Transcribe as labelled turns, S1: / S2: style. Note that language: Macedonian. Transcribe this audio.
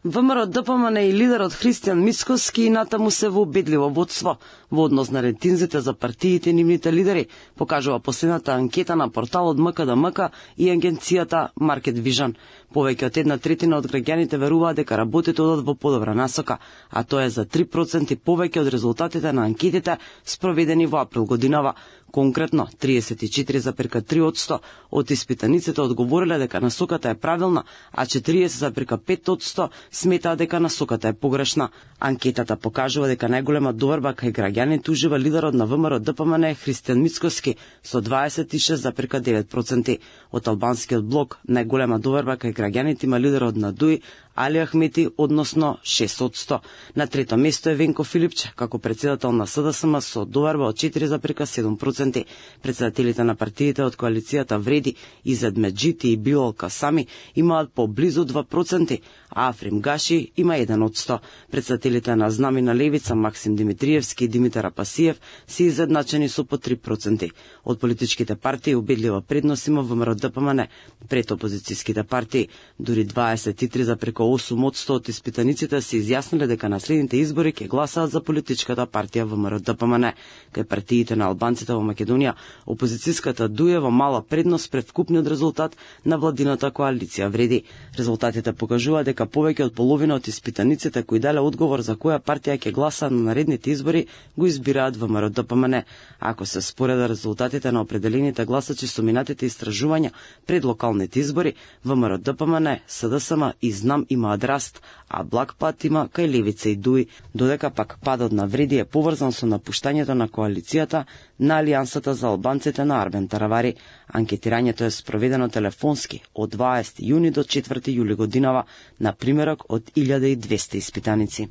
S1: ВМРО ДПМН и лидерот Христијан Мицкоски натаму се во убедливо водство во однос на рейтинзите за партиите и нивните лидери, покажува последната анкета на порталот МКДМК и агенцијата Market Vision. Повеќе од 1/3 од граѓаните веруваат дека работите одат во подобра насока, а тоа е за 3% повеќе од резултатите на анкетите спроведени во април годинава. Конкретно, 34,3% од испитаниците одговориле дека насоката е правилна, а 40,5% сметаат дека насоката е погрешна. Анкетата покажува дека најголема доверба кај граѓаните ужива лидерот на ВМРО ДПМН Христијан Мицкоски со 26,9%. Од албанскиот блок најголема доверба кај граѓаните има лидерот на ДУИ Али Ахмети, односно 6%. На трето место е Венко Филипче, како председател на СДСМ со доверба од 4,7%. Председателите на партиите од коалицијата Вреди, Изет Меджити и Билал Касами имаат поблизу 2%, а Африм Гаши има 1%. Председателите на Знамина левица Максим Димитриевски и Димитар Апасиев се изедначени со по 3%. Од политичките партии убедлива предност има ВМРО ДПМН пред опозицијските партии. Дури 23,8% од испитаниците се изјасниле дека на следните избори ќе гласаат за политичката партија ВМРО ДПМН. Кај партиите на албанците во Македонија, опозицијската ДУИ е во мала предност пред вкупниот резултат на владината коалиција Вреди. Резултатите покажуваат дека повеќе од половина од испитаниците кои дале одговор за која партија ќе гласаат на наредните избори го избираат ВМРО ДПМН. Ако се спореда резултатите на определените гласачи со минатите истражувања пред локалните избори, ВМРО ДПМН, СДСМ и ЗНАМ имаат раст, а благ пат има кај левица и ДУИ, додека пак падот на Вреди е поврзан со напуштањето на коалицијата на Алијансата за албанците на Арбен Таравари. Анкетирањето е спроведено телефонски од 20 јуни до 4 јули годинава на примерок од 1200 испитаници.